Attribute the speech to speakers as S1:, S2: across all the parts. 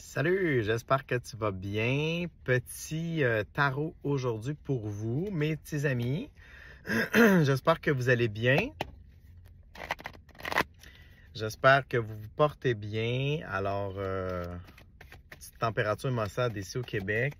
S1: Salut, j'espère que tu vas bien. Petit tarot aujourd'hui pour vous, mes petits amis. J'espère que vous allez bien. J'espère que vous vous portez bien. Alors, petite température maussade ici au Québec.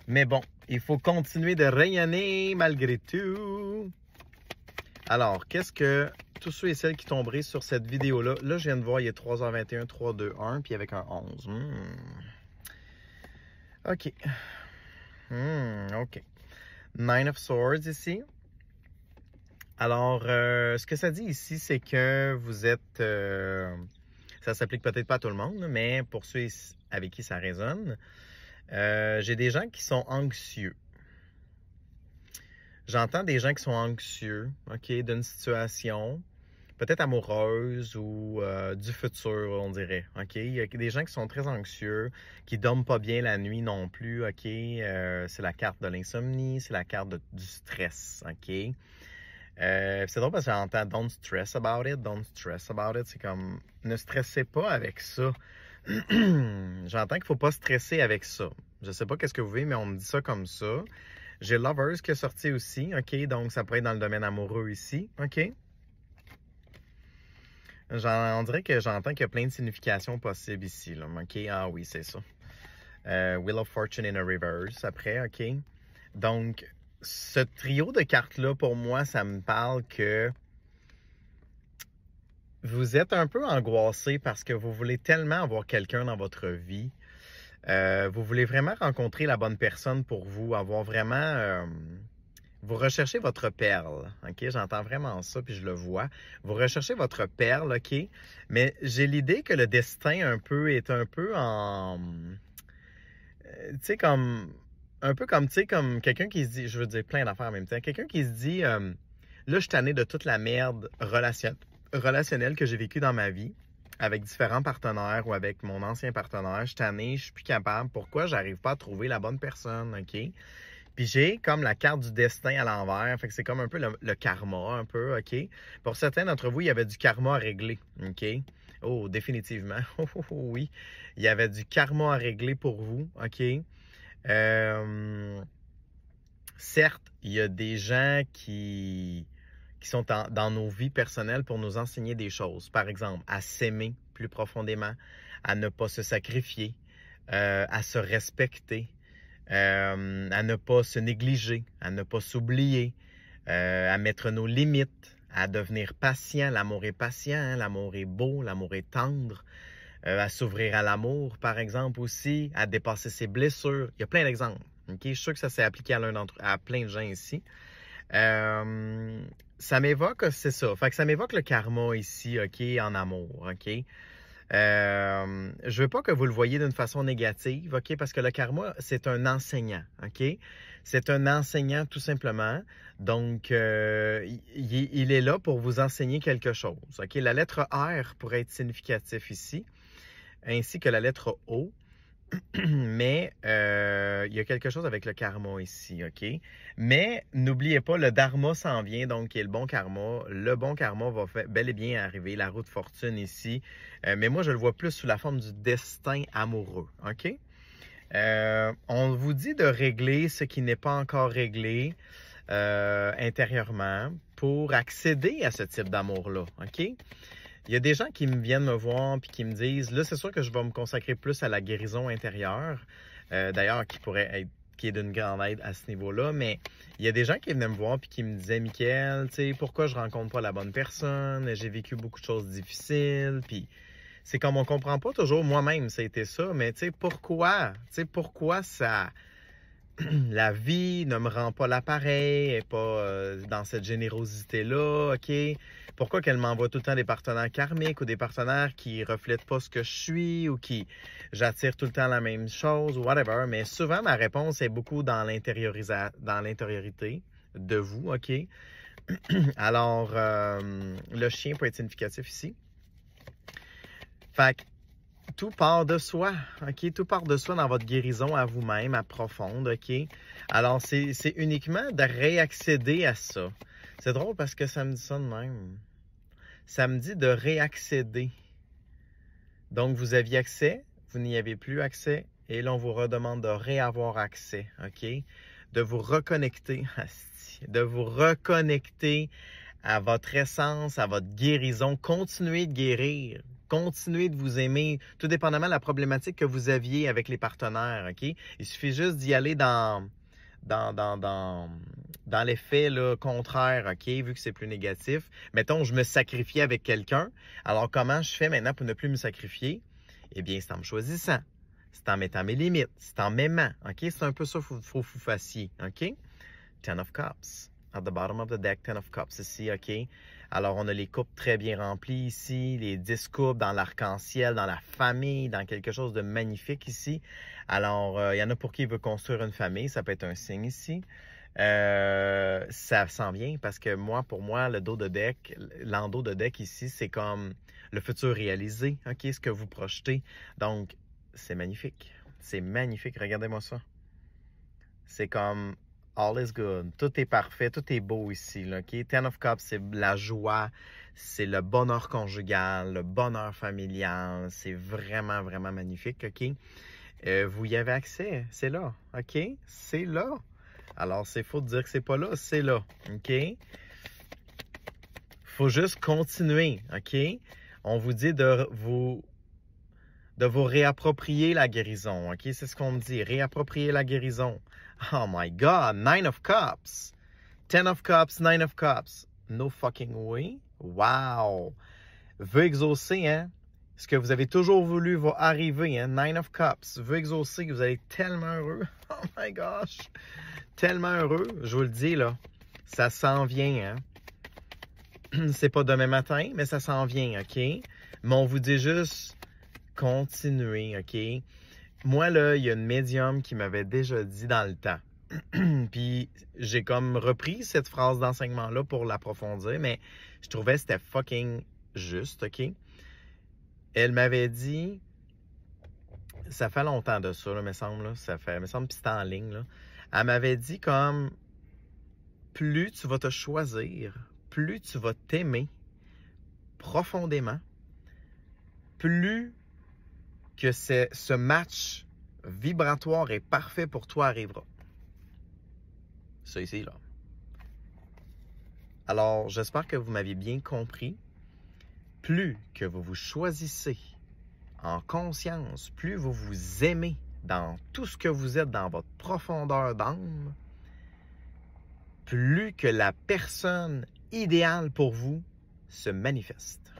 S1: Mais bon, il faut continuer de rayonner malgré tout. Alors, qu'est-ce que tous ceux et celles qui tomberaient sur cette vidéo-là, là, je viens de voir, il est 3h21, 3, 2, 1, puis avec un 11. OK. OK. Nine of Swords ici. Alors, ce que ça dit ici, c'est que vous êtes... ça s'applique peut-être pas à tout le monde, mais pour ceux avec qui ça résonne, j'ai des gens qui sont anxieux. J'entends des gens qui sont anxieux, OK, d'une situation, peut-être amoureuse ou du futur, on dirait, OK? Il y a des gens qui sont très anxieux, qui dorment pas bien la nuit non plus, OK? C'est la carte de l'insomnie, c'est la carte du stress, OK? C'est drôle parce que j'entends « don't stress about it »,« don't stress about it », c'est comme « ne stressez pas avec ça ». J'entends qu'il faut pas stresser avec ça. Je sais pas qu'est-ce que vous voulez, mais on me dit ça comme ça. J'ai Lovers qui est sorti aussi, OK? Donc, ça pourrait être dans le domaine amoureux ici, OK? On dirait que j'entends qu'il y a plein de significations possibles ici, là. OK? Ah oui, c'est ça. Wheel of Fortune in a reverse, après, OK? Donc, ce trio de cartes-là, pour moi, ça me parle que vous êtes un peu angoissé parce que vous voulez tellement avoir quelqu'un dans votre vie. Vous voulez vraiment rencontrer la bonne personne pour vous, avoir vraiment... vous recherchez votre perle, OK? J'entends vraiment ça, puis je le vois. Vous recherchez votre perle, OK? Mais j'ai l'idée que le destin est un peu en... tu sais, comme... Un peu comme, tu sais, comme quelqu'un qui se dit... Je veux dire plein d'affaires en même temps. Quelqu'un qui se dit... là, je suis tanné de toute la merde relationnelle que j'ai vécue dans ma vie, avec différents partenaires ou avec mon ancien partenaire. Je suis tanné, je suis plus capable. Pourquoi j'arrive pas à trouver la bonne personne, OK? Puis j'ai comme la carte du destin à l'envers. Fait que c'est comme un peu le karma, un peu, OK? Pour certains d'entre vous, il y avait du karma à régler, OK? Oh, définitivement. Oh, oui. Il y avait du karma à régler pour vous, OK? Certes, il y a des gens qui sont dans nos vies personnelles pour nous enseigner des choses. Par exemple, à s'aimer plus profondément, à ne pas se sacrifier, à se respecter, à ne pas se négliger, à ne pas s'oublier, à mettre nos limites, à devenir patient. L'amour est patient, hein? L'amour est beau, l'amour est tendre. À s'ouvrir à l'amour, par exemple, aussi, à dépasser ses blessures. Il y a plein d'exemples. Okay? Je suis sûr que ça s'est appliqué à plein de gens ici. Ça m'évoque, c'est ça. Fait que ça m'évoque le karma ici, OK, en amour, OK? Je veux pas que vous le voyez d'une façon négative, OK? Parce que le karma, c'est un enseignant, OK? C'est un enseignant tout simplement. Donc, il est là pour vous enseigner quelque chose, OK? La lettre R pourrait être significatif ici, ainsi que la lettre O. Mais il y a quelque chose avec le karma ici, OK? Mais n'oubliez pas, le dharma s'en vient, donc qui est le bon karma. Le bon karma va bel et bien arriver, la roue de fortune ici. Mais moi, je le vois plus sous la forme du destin amoureux, OK? On vous dit de régler ce qui n'est pas encore réglé intérieurement pour accéder à ce type d'amour-là, OK? Il y a des gens qui viennent me voir et qui me disent, là, c'est sûr que je vais me consacrer plus à la guérison intérieure, d'ailleurs, qui est d'une grande aide à ce niveau-là, mais il y a des gens qui venaient me voir et qui me disaient, Mickaël, tu sais, pourquoi je rencontre pas la bonne personne, j'ai vécu beaucoup de choses difficiles, puis c'est comme on comprend pas toujours, moi-même, ça a été ça, mais tu sais, pourquoi ça... La vie ne me rend pas l'appareil, n'est pas dans cette générosité-là, OK? Pourquoi qu'elle m'envoie tout le temps des partenaires karmiques ou des partenaires qui reflètent pas ce que je suis ou qui j'attire tout le temps la même chose ou whatever? Mais souvent, ma réponse est beaucoup dans l'intériorité de vous, OK? Alors, le chien peut être significatif ici. Fait que tout part de soi, OK? Tout part de soi dans votre guérison à vous-même, à profonde, OK? Alors, c'est uniquement de réaccéder à ça. C'est drôle parce que ça me dit ça de même. Ça me dit de réaccéder. Donc, vous aviez accès, vous n'y avez plus accès et là, on vous redemande de réavoir accès, OK? De vous reconnecter, de vous reconnecter à votre essence, à votre guérison. Continuez de guérir. Continuez de vous aimer, tout dépendamment de la problématique que vous aviez avec les partenaires, OK? Il suffit juste d'y aller dans l'effet là, contraire, OK, vu que c'est plus négatif. Mettons, je me sacrifiais avec quelqu'un. Alors, comment je fais maintenant pour ne plus me sacrifier? Eh bien, c'est en me choisissant. C'est en mettant mes limites. C'est en m'aimant, OK? C'est un peu ça qu'il faut que vous fassiez, OK? Ten of Cups. At the bottom of the deck, Ten of Cups ici, OK? Alors, on a les coupes très bien remplies ici, les 10 coupes dans l'arc-en-ciel, dans la famille, dans quelque chose de magnifique ici. Alors, il y en a pour qui veut construire une famille, ça peut être un signe ici. Ça s'en vient parce que pour moi, le dos de deck, l'endos de deck ici, c'est comme le futur réalisé, OK? Ce que vous projetez. Donc, c'est magnifique. C'est magnifique. Regardez-moi ça. C'est comme all is good. Tout est parfait. Tout est beau ici, là, OK? Ten of Cups, c'est la joie. C'est le bonheur conjugal, le bonheur familial. C'est vraiment, vraiment magnifique, OK? Vous y avez accès. C'est là, OK? C'est là. Alors, c'est faux de dire que c'est pas là. C'est là, OK? Faut juste continuer, OK? On vous dit de vous réapproprier la guérison, OK? C'est ce qu'on me dit, réapproprier la guérison. Oh my God, Nine of Cups. Ten of Cups, Nine of Cups. No fucking way. Wow. Veut exaucer, hein? Ce que vous avez toujours voulu va arriver, hein? Nine of Cups. Veut exaucer, vous allez être tellement heureux. Oh my gosh. Tellement heureux, je vous le dis, là. Ça s'en vient, hein? C'est pas demain matin, mais ça s'en vient, OK? Mais on vous dit juste, continuez, OK? Moi, là, il y a une médium qui m'avait déjà dit dans le temps. Puis, j'ai comme repris cette phrase d'enseignement-là pour l'approfondir, mais je trouvais que c'était fucking juste, OK? Elle m'avait dit, ça fait longtemps de ça, là, me semble, là, me semble que c'était en ligne, là. Elle m'avait dit comme, plus tu vas te choisir, plus tu vas t'aimer profondément, plus que ce match vibratoire et parfait pour toi arrivera. Ça ici, là. Alors, j'espère que vous m'aviez bien compris. Plus que vous vous choisissez en conscience, plus vous vous aimez dans tout ce que vous êtes, dans votre profondeur d'âme, plus que la personne idéale pour vous se manifeste.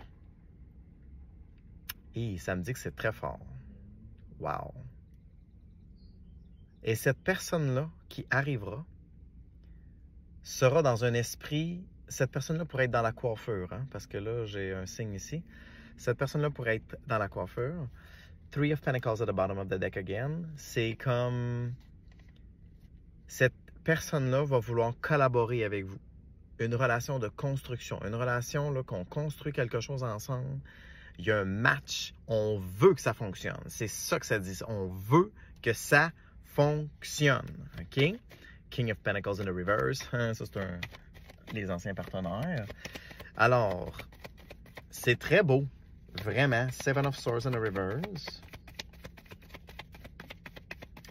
S1: Et ça me dit que c'est très fort. Wow! Et cette personne-là qui arrivera sera dans un esprit... Cette personne-là pourrait être dans la coiffure, hein, parce que là, j'ai un signe ici. Cette personne-là pourrait être dans la coiffure. Three of Pentacles at the bottom of the deck again. C'est comme... Cette personne-là va vouloir collaborer avec vous. Une relation de construction. Une relation là, qu'on construit quelque chose ensemble. Il y a un match. On veut que ça fonctionne. C'est ça que ça dit. On veut que ça fonctionne. OK? King of Pentacles in the reverse. Ça, c'est les anciens partenaires. Alors, c'est très beau. Vraiment. Seven of Swords in the reverse.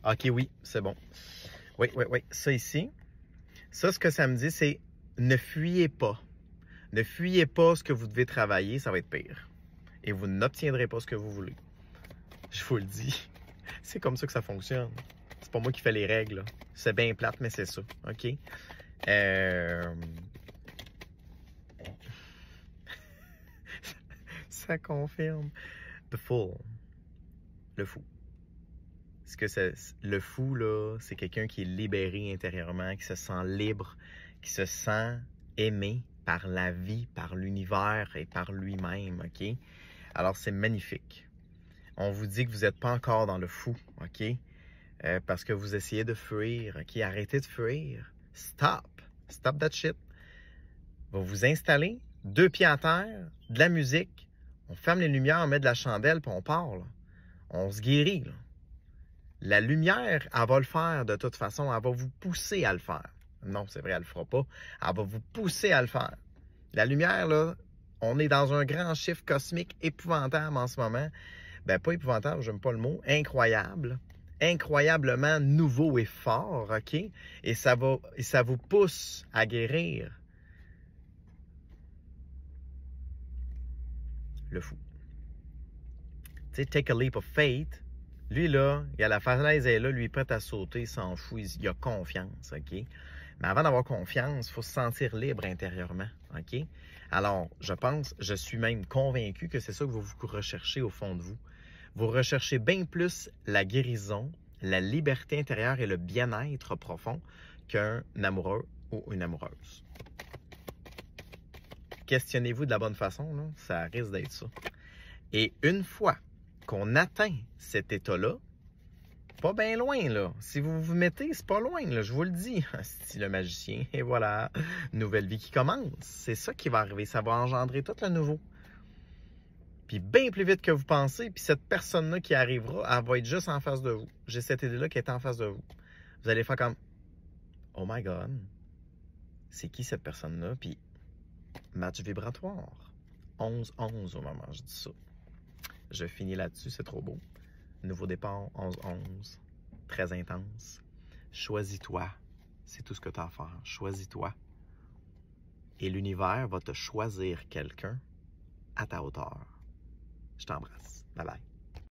S1: OK, oui, c'est bon. Oui. Ça ici. Ça, ce que ça me dit, c'est ne fuyez pas. Ne fuyez pas ce que vous devez travailler, ça va être pire. Et vous n'obtiendrez pas ce que vous voulez. Je vous le dis. C'est comme ça que ça fonctionne. C'est pas moi qui fais les règles. C'est bien plate, mais c'est ça. OK? Ça confirme. The Fool. Le fou. Le fou, là, c'est quelqu'un qui est libéré intérieurement, qui se sent libre, qui se sent aimé par la vie, par l'univers et par lui-même, OK? Alors, c'est magnifique. On vous dit que vous n'êtes pas encore dans le fou, OK? Parce que vous essayez de fuir, OK? Arrêtez de fuir. Stop. Stop that shit. Vous vous installez, 2 pieds à terre, de la musique, on ferme les lumières, on met de la chandelle, puis on part, là. On se guérit, là. La lumière, elle va le faire de toute façon. Elle va vous pousser à le faire. Non, c'est vrai, elle ne le fera pas. Elle va vous pousser à le faire. La lumière, là, on est dans un grand chiffre cosmique épouvantable en ce moment. Ben, pas épouvantable, j'aime pas le mot, incroyable, incroyablement nouveau et fort, OK? Et ça vous pousse à guérir. Le fou. Tu sais, take a leap of faith. Lui, là, il a la falaise est là, lui, il est prêt à sauter, il s'en fout, il a confiance, OK? Mais avant d'avoir confiance, il faut se sentir libre intérieurement, OK? Alors, je suis même convaincu que c'est ça que vous recherchez au fond de vous. Vous recherchez bien plus la guérison, la liberté intérieure et le bien-être profond qu'un amoureux ou une amoureuse. Questionnez-vous de la bonne façon, là, ça risque d'être ça. Et une fois qu'on atteint cet état-là, pas bien loin, là. Si vous vous mettez, c'est pas loin, là, je vous le dis. C'est le magicien, et voilà, nouvelle vie qui commence. C'est ça qui va arriver, ça va engendrer tout le nouveau. Puis bien plus vite que vous pensez, puis cette personne-là qui arrivera, elle va être juste en face de vous. J'ai cette idée-là qui est en face de vous. Vous allez faire comme, oh my God, c'est qui cette personne-là? Puis match vibratoire. 11-11 au moment où je dis ça. Je finis là-dessus, c'est trop beau. Nouveau départ, 11-11. Très intense. Choisis-toi. C'est tout ce que tu as à faire. Choisis-toi. Et l'univers va te choisir quelqu'un à ta hauteur. Je t'embrasse. Bye bye.